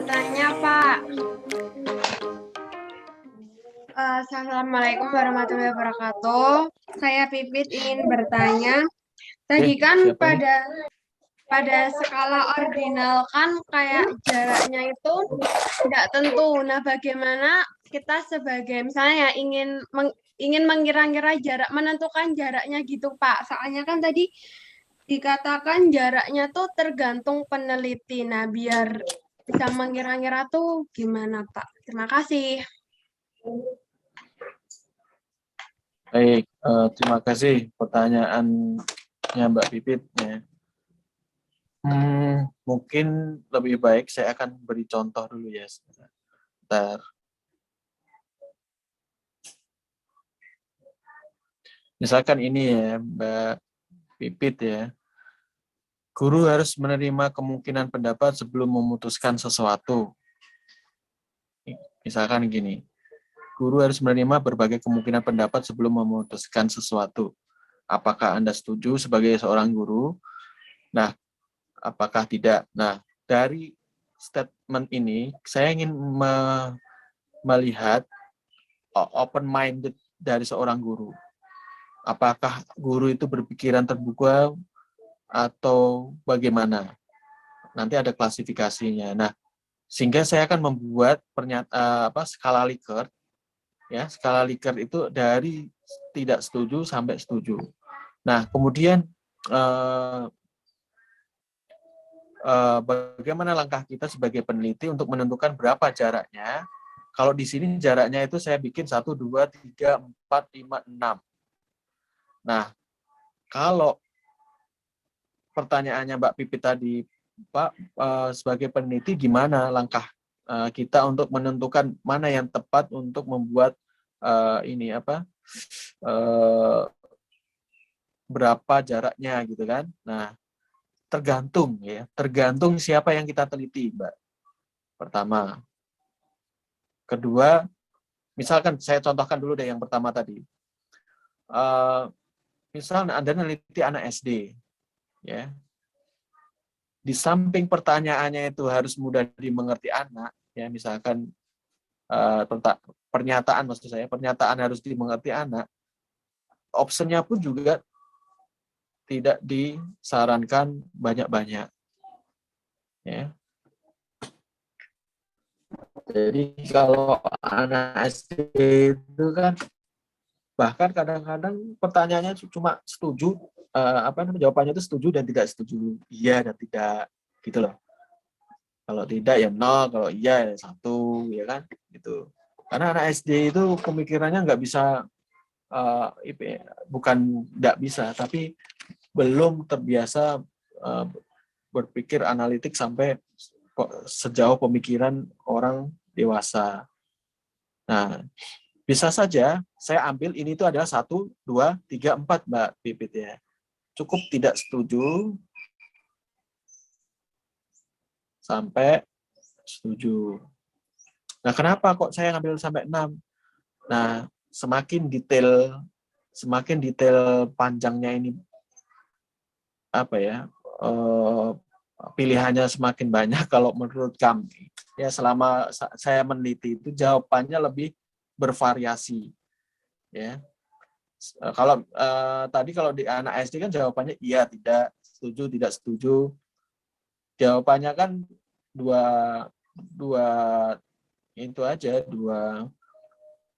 bertanya, Pak. Assalamualaikum warahmatullahi wabarakatuh. Saya Pipit ingin bertanya. Tadi kan pada skala ordinal kan kayak jaraknya itu tidak tentu. Nah, bagaimana kita sebagai misalnya ingin mengira-ngira jarak, menentukan jaraknya gitu, Pak. Soalnya kan tadi dikatakan jaraknya tuh tergantung peneliti. Nah, biar bisa mengira-ngira tuh gimana, Pak? Terima kasih. Baik, terima kasih pertanyaannya Mbak Pipit. Ya. Mungkin lebih baik saya akan beri contoh dulu ya. Sebentar. Misalkan ini ya Mbak Pipit ya. Guru harus menerima kemungkinan pendapat sebelum memutuskan sesuatu. Misalkan gini. Guru harus menerima berbagai kemungkinan pendapat sebelum memutuskan sesuatu. Apakah Anda setuju sebagai seorang guru? Nah, apakah tidak? Nah, dari statement ini, saya ingin melihat open-minded dari seorang guru. Apakah guru itu berpikiran terbuka atau bagaimana? Nanti ada klasifikasinya. Nah, sehingga saya akan membuat skala Likert. Ya, skala Likert itu dari tidak setuju sampai setuju. Nah, kemudian bagaimana langkah kita sebagai peneliti untuk menentukan berapa jaraknya. Kalau di sini jaraknya itu saya bikin 1, 2, 3, 4, 5, 6. Nah, kalau pertanyaannya Mbak Pipit tadi, Pak, sebagai peneliti gimana langkah kita untuk menentukan mana yang tepat untuk membuat berapa jaraknya gitu kan. Nah, tergantung siapa yang kita teliti, Mbak. Pertama. Kedua, misalkan saya contohkan dulu deh yang pertama tadi. Misalnya Anda meneliti anak SD, ya. Di samping pertanyaannya itu harus mudah dimengerti anak, ya, misalkan tentang pernyataan, maksud saya, pernyataan harus dimengerti anak, optionnya pun juga tidak disarankan banyak-banyak. Ya. Jadi kalau anak SD itu kan bahkan kadang-kadang pertanyaannya cuma setuju, jawabannya itu setuju dan tidak setuju, iya dan tidak, gitu loh. Kalau tidak ya 0, kalau iya ya 1, ya kan, gitu. Karena anak SD itu pemikirannya nggak bisa, bukan nggak bisa, tapi belum terbiasa berpikir analitik sampai sejauh pemikiran orang dewasa. Nah, bisa saja saya ambil ini itu adalah 1, 2, 3, 4, Mbak Pipit ya. Cukup tidak setuju sampai setuju. Nah, kenapa kok saya ngambil sampai 6? Nah, semakin detail panjangnya ini, pilihannya semakin banyak kalau menurut kami. Ya, selama saya meneliti itu jawabannya lebih bervariasi. Ya. Kalau tadi kalau di anak SD kan jawabannya iya, tidak, setuju, tidak setuju. Jawabannya kan dua itu aja, dua.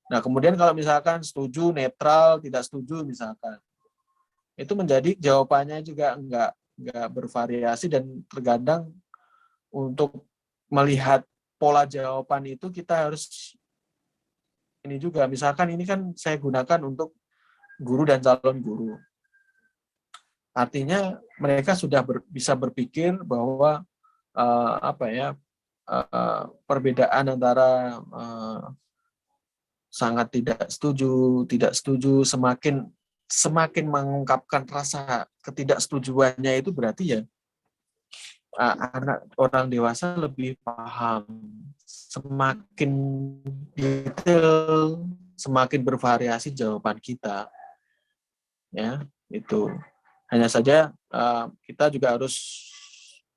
Nah, kemudian kalau misalkan setuju, netral, tidak setuju misalkan, itu menjadi jawabannya juga enggak bervariasi, dan terkadang untuk melihat pola jawaban itu kita harus ini juga, misalkan ini kan saya gunakan untuk guru dan calon guru. Artinya mereka sudah bisa berpikir bahwa perbedaan antara sangat tidak setuju, semakin mengungkapkan rasa ketidaksetujuannya, itu berarti ya anak orang dewasa lebih paham. Semakin detail, semakin bervariasi jawaban kita. Ya, itu. Hanya saja kita juga harus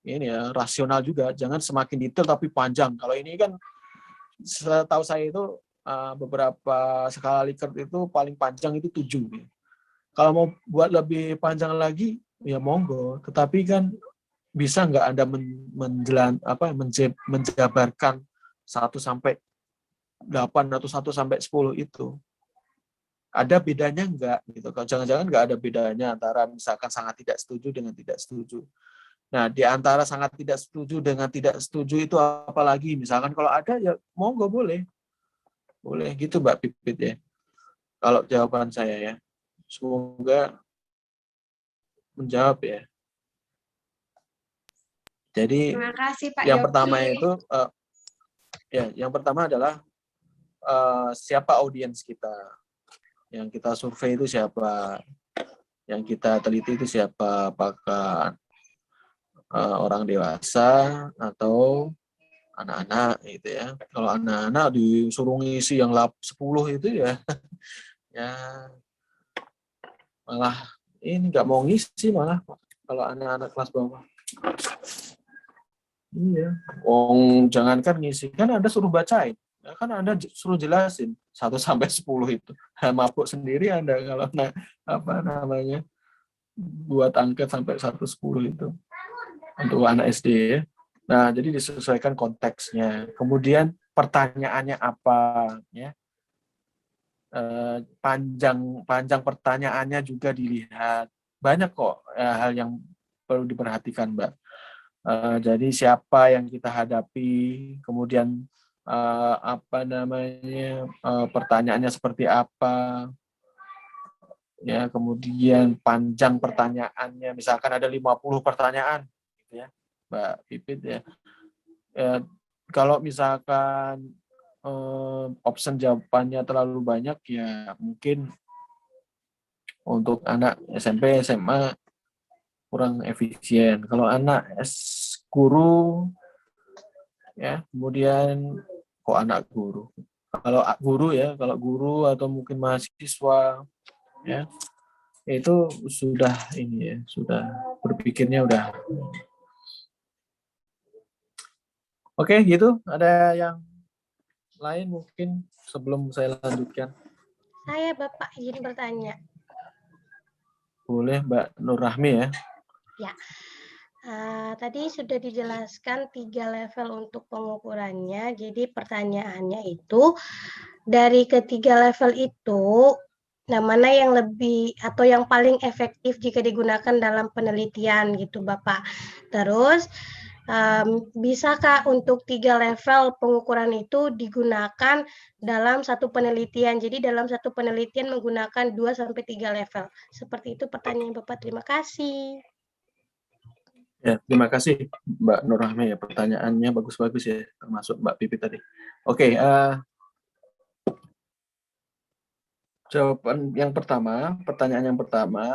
ini ya rasional juga, jangan semakin detail tapi panjang. Kalau ini kan setahu saya itu beberapa skala Likert itu paling panjang itu 7. Kalau mau buat lebih panjang lagi ya monggo, tetapi kan bisa nggak Anda menjabarkan 1 sampai 8 atau 1 sampai 10 itu? Ada bedanya nggak gitu? Kalau jangan-jangan nggak ada bedanya antara misalkan sangat tidak setuju dengan tidak setuju. Nah, di antara sangat tidak setuju dengan tidak setuju itu apalagi? Misalkan kalau ada ya monggo boleh. Boleh gitu Mbak Pipit ya. Kalau jawaban saya ya. Semoga menjawab ya. Jadi Terima kasih Pak yang Yogi. pertama itu yang pertama adalah siapa audiens kita. Yang kita survei itu siapa? Yang kita teliti itu siapa? Apakah orang dewasa atau anak-anak gitu ya. Kalau anak-anak disuruh ngisi yang 10 itu ya ya malah ini nggak mau ngisi malah kalau anak-anak kelas bawah. Iya. Jangankan ngisi, kan Anda suruh bacain. Ya, kan Anda suruh jelasin 1 sampai 10 itu. Mabuk sendiri Anda kalau apa namanya buat angket sampai 1-10 itu untuk anak SD ya. Nah, jadi disesuaikan konteksnya. Kemudian pertanyaannya apa ya. Panjang pertanyaannya juga dilihat. Banyak kok hal yang perlu diperhatikan, Mbak. Jadi siapa yang kita hadapi, kemudian pertanyaannya seperti apa, ya, kemudian panjang pertanyaannya, misalkan ada 50 pertanyaan, gitu ya, Mbak Pipit ya. Kalau misalkan option jawabannya terlalu banyak, ya mungkin untuk anak SMP, SMA kurang efisien. Kalau anak guru, ya, kemudian kok anak guru. Kalau guru atau mungkin mahasiswa, ya, itu sudah ini ya, sudah berpikirnya udah. Oke, gitu. Ada yang lain mungkin sebelum saya lanjutkan? Saya Bapak izin bertanya. Boleh Mbak Nur Rahmi ya. Ya. Tadi sudah dijelaskan 3 level untuk pengukurannya. Jadi pertanyaannya itu dari ketiga level itu, mana yang lebih atau yang paling efektif jika digunakan dalam penelitian gitu Bapak. Terus bisakah untuk 3 level pengukuran itu digunakan dalam satu penelitian? Jadi dalam satu penelitian menggunakan 2-3 level. Seperti itu pertanyaan Bapak. Terima kasih. Ya, terima kasih Mbak Nur Rahmi ya, pertanyaannya bagus-bagus ya, termasuk Mbak Pipi tadi. Oke, jawaban yang pertama, pertanyaan yang pertama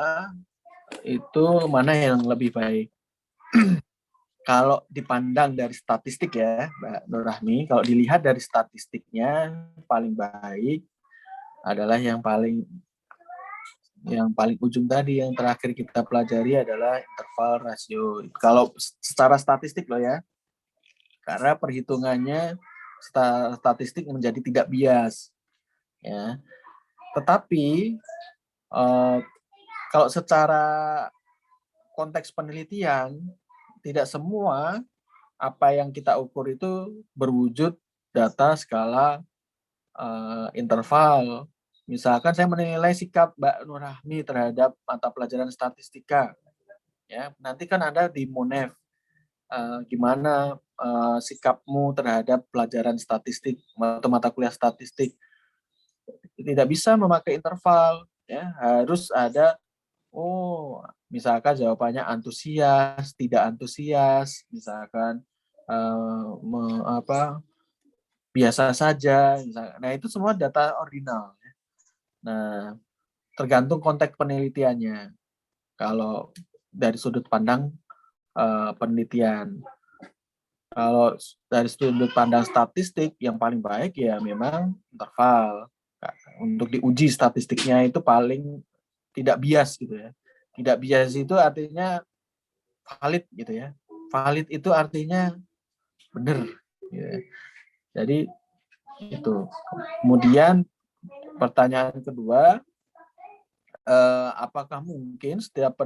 itu mana yang lebih baik? Kalau dipandang dari statistik ya, Mbak Nur Rahmi, kalau dilihat dari statistiknya paling baik adalah yang paling ujung tadi, yang terakhir kita pelajari adalah interval rasio. Kalau secara statistik loh ya, karena perhitungannya statistik menjadi tidak bias, ya. Tetapi kalau secara konteks penelitian, tidak semua apa yang kita ukur itu berwujud data skala interval. Misalkan saya menilai sikap Mbak Nur Rahmi terhadap mata pelajaran statistika, ya nanti kan ada di Monef, gimana sikapmu terhadap pelajaran statistik atau mata kuliah statistik. Tidak bisa memakai interval, ya harus ada misalkan jawabannya antusias, tidak antusias, misalkan biasa saja, misalkan. Nah itu semua data ordinal. Nah, tergantung konteks penelitiannya. Kalau dari sudut pandang penelitian, kalau dari sudut pandang statistik, yang paling baik ya memang interval. Untuk diuji statistiknya itu paling tidak bias gitu ya. Tidak bias itu artinya valid gitu ya. Valid itu artinya benar. Ya. Jadi itu. Kemudian pertanyaan kedua, apakah mungkin setiap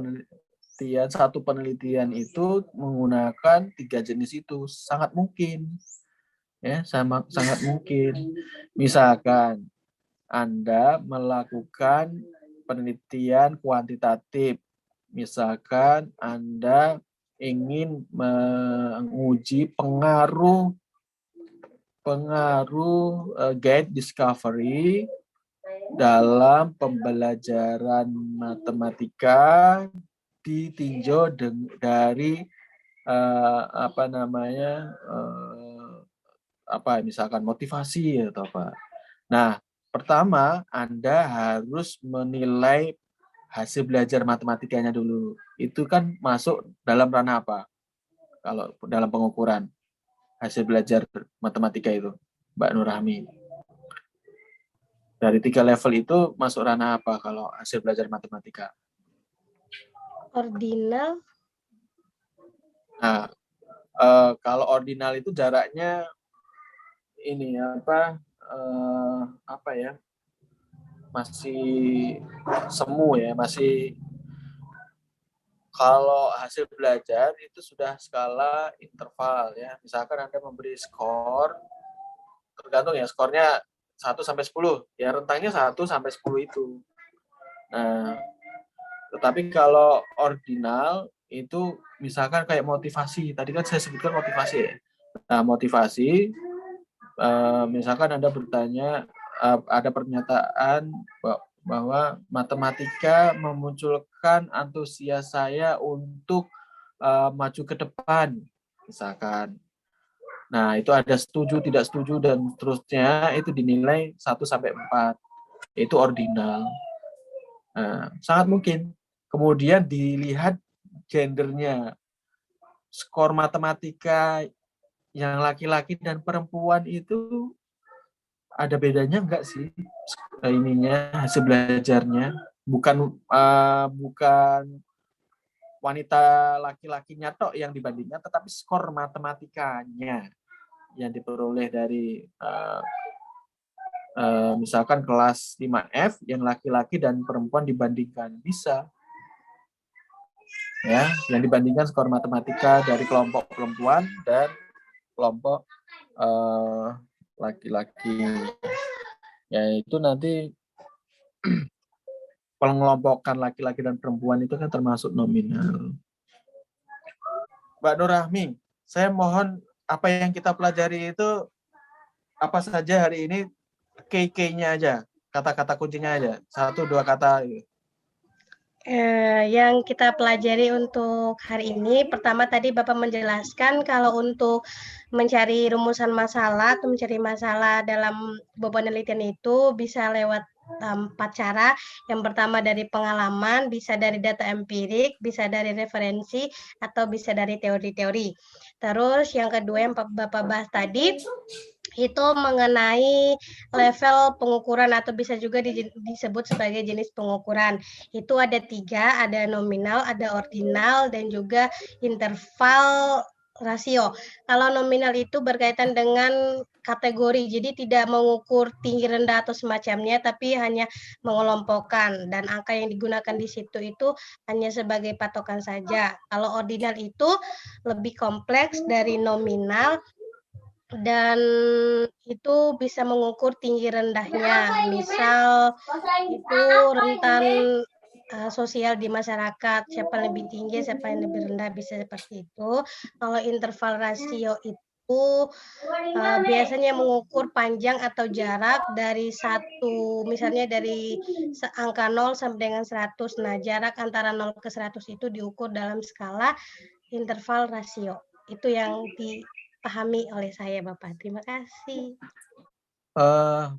satu penelitian itu menggunakan 3 jenis itu? Sangat mungkin. Ya, sangat mungkin. Misalkan Anda melakukan penelitian kuantitatif. Misalkan Anda ingin menguji pengaruh gate discovery dalam pembelajaran matematika ditinjau dari misalkan motivasi atau apa. Nah, pertama Anda harus menilai hasil belajar matematikanya dulu. Itu kan masuk dalam ranah apa? Kalau dalam pengukuran hasil belajar matematika itu, Mbak Nurahmi. Dari 3 level itu masuk ranah apa kalau hasil belajar matematika? Ordinal. Nah, kalau ordinal itu jaraknya ini masih semu ya, masih. Kalau hasil belajar itu sudah skala interval ya. Misalkan Anda memberi skor, tergantung ya skornya 1 sampai 10. Ya rentangnya 1 sampai 10 itu. Nah, tetapi kalau ordinal itu misalkan kayak motivasi. Tadi kan saya sebutkan motivasi ya. Nah, motivasi misalkan Anda bertanya, ada pernyataan bahwa matematika memunculkan antusias saya untuk maju ke depan, misalkan. Nah, itu ada setuju, tidak setuju, dan seterusnya, itu dinilai 1 sampai 4. Itu ordinal. Nah, sangat mungkin. Kemudian dilihat gendernya. Skor matematika yang laki-laki dan perempuan itu ada bedanya enggak sih hasil belajarnya? Bukan wanita laki-lakinya tok yang dibandingkan, tetapi skor matematikanya yang diperoleh dari misalkan kelas 5F yang laki-laki dan perempuan dibandingkan, bisa ya, yang dibandingkan skor matematika dari kelompok perempuan dan kelompok laki-laki. Ya itu nanti pengelompokan laki-laki dan perempuan itu kan termasuk nominal. Mbak Nurahmi, saya mohon apa yang kita pelajari itu apa saja hari ini, KK-nya aja, kata-kata kuncinya aja, 1-2 kata. Yang kita pelajari untuk hari ini, pertama tadi Bapak menjelaskan kalau untuk mencari rumusan masalah atau mencari masalah dalam beban penelitian itu bisa lewat 4 cara. Yang pertama dari pengalaman, bisa dari data empirik, bisa dari referensi, atau bisa dari teori-teori. Terus yang kedua yang Bapak bahas tadi, itu mengenai level pengukuran atau bisa juga disebut sebagai jenis pengukuran. Itu ada 3, ada nominal, ada ordinal, dan juga interval rasio. Kalau nominal itu berkaitan dengan kategori, jadi tidak mengukur tinggi rendah atau semacamnya, tapi hanya mengelompokkan, dan angka yang digunakan di situ itu hanya sebagai patokan saja. Kalau ordinal itu lebih kompleks dari nominal, dan itu bisa mengukur tinggi rendahnya. Misal itu rentan sosial di masyarakat, siapa yang lebih tinggi, siapa yang lebih rendah, bisa seperti itu. Kalau interval rasio itu biasanya mengukur panjang atau jarak dari misalnya dari angka 0 sampai dengan 100. Nah, jarak antara 0 ke 100 itu diukur dalam skala interval rasio. Itu yang dipahami oleh saya, Bapak. Terima kasih.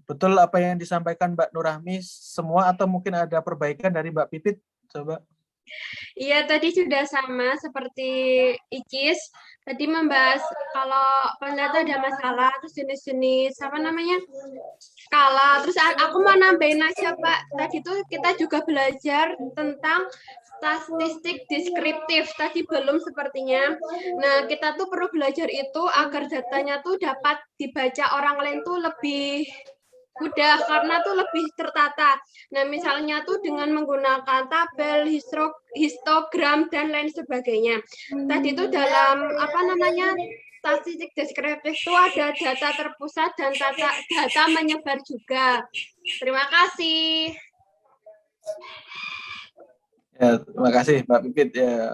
Betul apa yang disampaikan Mbak Nurahmi semua atau mungkin ada perbaikan dari Mbak Pipit? Coba. Iya, tadi sudah sama seperti Icis. Tadi membahas kalau pada itu ada masalah, terus jenis-jenis apa namanya skala. Terus aku mau nambahin aja, Pak. Tadi tuh kita juga belajar tentang statistik deskriptif. Tadi belum sepertinya. Nah, kita tuh perlu belajar itu agar datanya tuh dapat dibaca orang lain tuh lebih mudah karena tuh lebih tertata. Nah, misalnya tuh dengan menggunakan tabel, histogram, dan lain sebagainya. Tadi itu dalam apa namanya statistik deskriptif itu ada data terpusat dan data menyebar juga. Terima kasih. Ya, terima kasih Mbak Pipit. Ya,